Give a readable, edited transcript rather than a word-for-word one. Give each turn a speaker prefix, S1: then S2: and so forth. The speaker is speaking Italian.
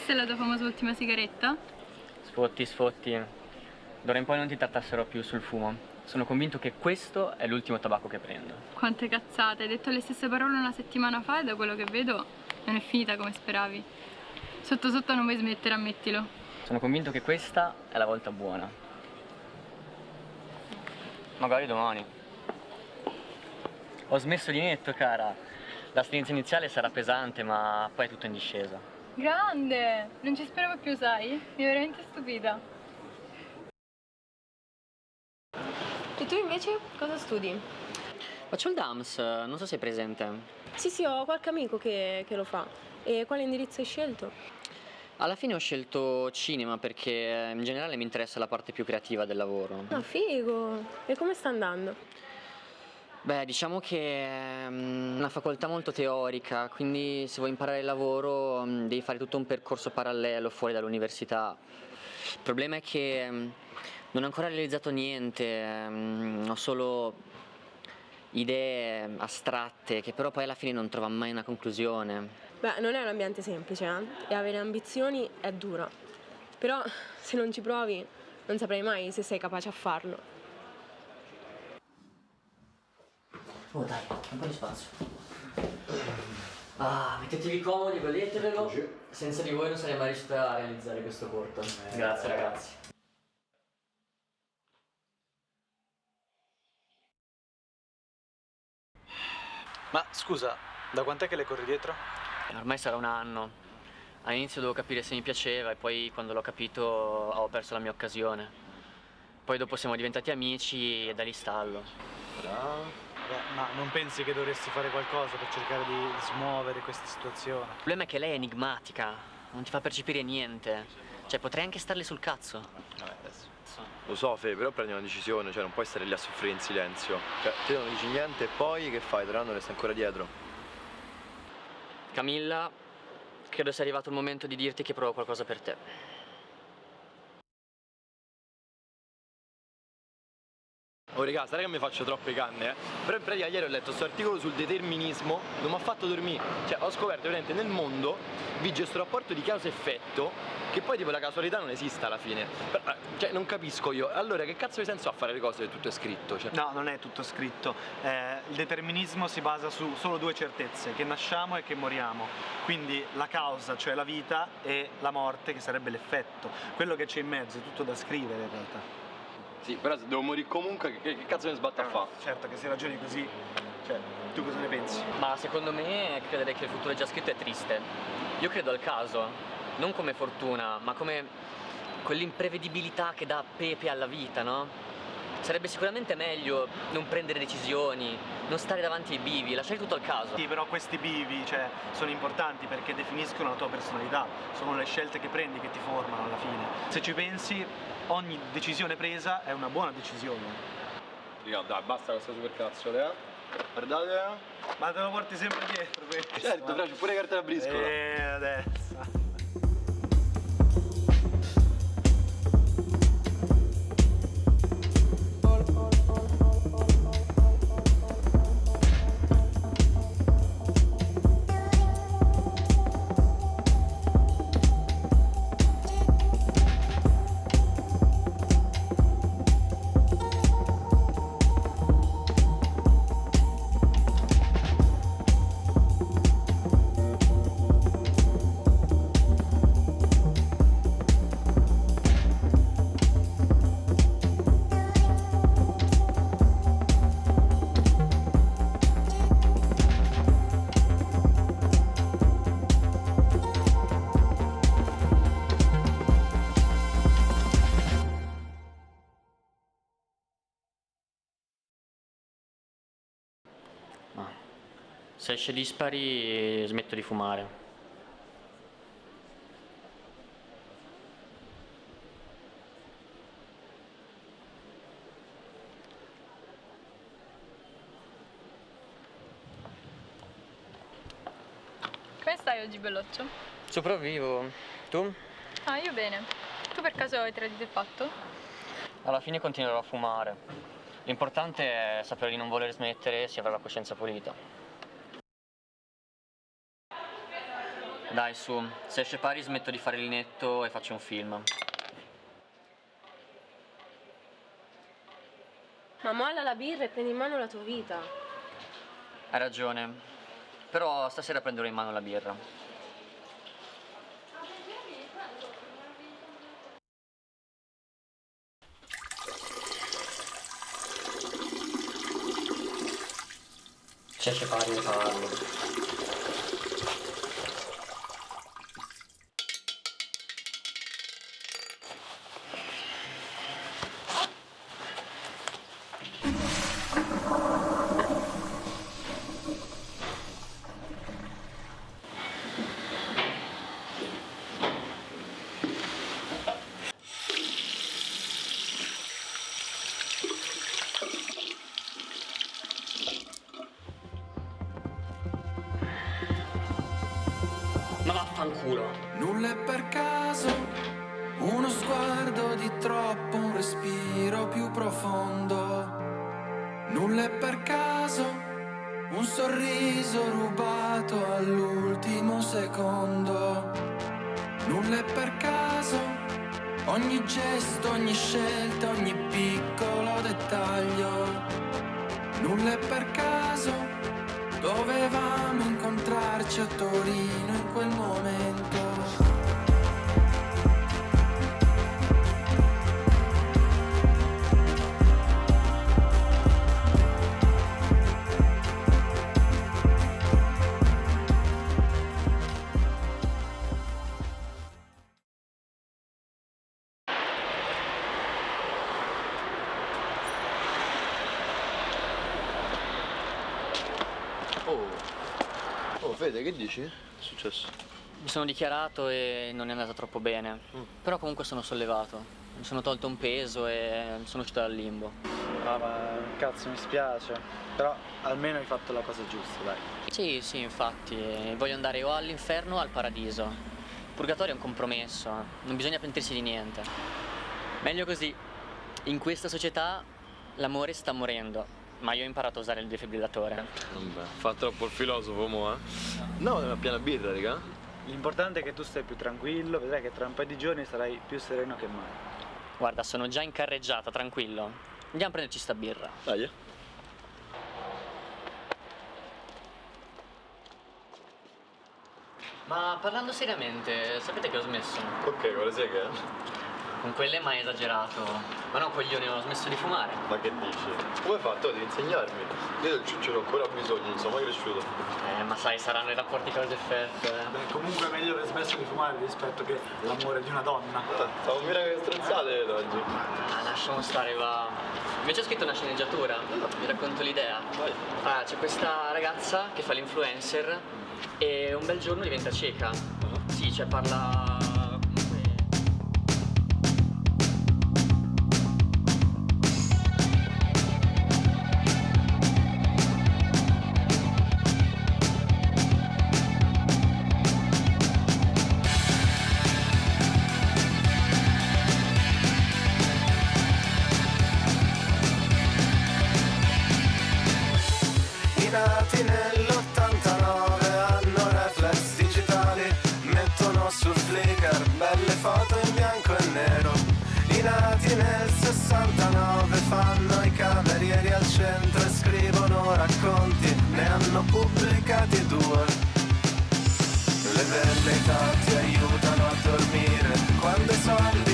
S1: Questa è la tua famosa ultima sigaretta?
S2: Sfotti, sfotti. D'ora in poi non ti trattassero più sul fumo. Sono convinto che questo è l'ultimo tabacco che prendo.
S1: Quante cazzate, hai detto le stesse parole una settimana fa e da quello che vedo non è finita come speravi. Sotto sotto non vuoi smettere, ammettilo.
S2: Sono convinto che questa è la volta buona. Magari domani. Ho smesso di netto, cara. L'astinenza iniziale sarà pesante, ma poi è tutto in discesa.
S1: Grande! Non ci speravo più, sai? Mi è veramente stupita.
S3: E tu invece cosa studi?
S2: Faccio il DAMS, non so se è presente.
S3: Sì, ho qualche amico che lo fa. E quale indirizzo hai scelto?
S2: Alla fine ho scelto cinema perché in generale mi interessa la parte più creativa del lavoro.
S3: Ah, figo! E come sta andando?
S2: Beh, diciamo che è una facoltà molto teorica, quindi se vuoi imparare il lavoro devi fare tutto un percorso parallelo fuori dall'università. Il problema è che non ho ancora realizzato niente, ho solo idee astratte che però poi alla fine non trovano mai una conclusione.
S3: Beh, non è un ambiente semplice, E avere ambizioni è dura. Però se non ci provi, non saprai mai se sei capace a farlo.
S2: Oh dai, un po' di spazio. Ah, mettetevi comodi, godetevelo. Senza di voi non sarei mai riuscito a realizzare questo corto. Grazie ragazzi.
S4: Ma scusa, da quant'è che le corri dietro?
S2: Ormai sarà un anno. All'inizio dovevo capire se mi piaceva e poi quando l'ho capito ho perso la mia occasione. Poi dopo siamo diventati amici e da lì stallo.
S4: Beh, ma non pensi che dovresti fare qualcosa per cercare di smuovere questa situazione?
S2: Il problema è che lei è enigmatica, non ti fa percepire niente. Cioè potrei anche starle sul cazzo.
S5: Vabbè, adesso. Lo so, Fe, però prendi una decisione, cioè non puoi stare lì a soffrire in silenzio. Cioè, te non dici niente e poi che fai? 3 anni resti ancora dietro.
S2: Camilla, credo sia arrivato il momento di dirti che provo qualcosa per te.
S5: Oh raga, sai che mi faccio troppe canne, Però in pratica ieri ho letto questo articolo sul determinismo, non mi ha fatto dormire. Cioè, ho scoperto veramente nel mondo vige questo rapporto di causa-effetto, che poi tipo la casualità non esiste alla fine. Però, cioè, non capisco io. Allora, che cazzo di senso ha fare le cose se tutto è scritto? Cioè...
S4: No, non è tutto scritto. Il determinismo si basa su solo 2 certezze, che nasciamo e che moriamo. Quindi la causa, cioè la vita, e la morte, che sarebbe l'effetto. Quello che c'è in mezzo è tutto da scrivere in realtà.
S5: Sì, però se devo morire comunque, che cazzo mi sbatte a fare?
S4: Certo che se ragioni così, cioè, tu cosa ne pensi?
S2: Ma secondo me credere che il futuro è già scritto è triste. Io credo al caso, non come fortuna, ma come quell'imprevedibilità che dà pepe alla vita, no? Sarebbe sicuramente meglio non prendere decisioni, non stare davanti ai bivi, lasciare tutto al caso.
S4: Sì, però questi bivi, cioè, sono importanti perché definiscono la tua personalità, sono le scelte che prendi che ti formano alla fine. Se ci pensi, ogni decisione presa è una buona decisione.
S5: Raga, dai, basta questa supercazzole, Guardate,
S4: Ma te lo porti sempre dietro questo.
S5: Certo, però c'è pure carta da briscola.
S4: Adesso.
S2: Ma se esce dispari smetto di fumare.
S1: Come stai oggi, belloccio?
S2: Sopravvivo. Tu?
S1: Ah, io bene. Tu per caso hai tradito il patto?
S2: Alla fine continuerò a fumare. L'importante è sapere di non voler smettere e si avrà la coscienza pulita. Dai, su, se esce pari smetto di fare il netto e faccio un film.
S3: Ma molla la birra e prendi in mano la tua vita.
S2: Hai ragione, però stasera prenderò in mano la birra. Se esce pari ne parlo. Ma vaffanculo.
S6: Nulla è per caso, uno sguardo di troppo, un respiro più profondo. Nulla è per caso, un sorriso rubato all'ultimo secondo. Nulla è per caso, ogni gesto, ogni scelta, ogni piccolo dettaglio. Nulla è per caso, dovevamo incontrarci a Torino in quel momento.
S5: Oh, Fede, che dici? Che è successo?
S2: Mi sono dichiarato e non è andata troppo bene. Però comunque sono sollevato. Mi sono tolto un peso e sono uscito dal limbo.
S7: No, ma cazzo, mi spiace. Però almeno hai fatto la cosa giusta, dai.
S2: Sì, infatti, voglio andare o all'inferno o al paradiso. Il purgatorio è un compromesso, non bisogna pentirsi di niente. Meglio così. In questa società l'amore sta morendo, ma io ho imparato a usare il defibrillatore.
S5: Vabbè, fa troppo il filosofo, mo, eh? No, una piena birra, raga.
S7: L'importante è che tu stai più tranquillo, vedrai che tra un paio di giorni sarai più sereno che mai.
S2: Guarda, sono già in carreggiata, tranquillo. Andiamo a prenderci sta birra.
S5: Dai,
S2: Ma parlando seriamente, sapete che ho smesso?
S5: Ok, quale sei che è?
S2: Con quelle mai esagerato. Ma no, coglione, ho smesso di fumare.
S5: Ma che dici? Come hai fatto? Devi insegnarmi. Io del ciuccio ne ho ancora bisogno, non sono mai cresciuto.
S2: Ma sai, saranno i rapporti causa-effetto,
S4: Beh, comunque è meglio aver smesso di fumare rispetto che l'amore di una donna.
S5: Stavo mirando che stronzate oggi.
S2: Ah, lasciamo stare, va. Invece ho scritto una sceneggiatura, vi racconto l'idea.
S5: Vai.
S2: Ah, c'è questa ragazza che fa l'influencer e un bel giorno diventa cieca. Sì, cioè parla...
S6: Nati nell'89 hanno reflex digitali, mettono sul Flickr belle foto in bianco e nero. I nati nel 69 fanno i camerieri al centro e scrivono racconti, ne hanno pubblicati 2. Le velleità ti aiutano a dormire quando i soldi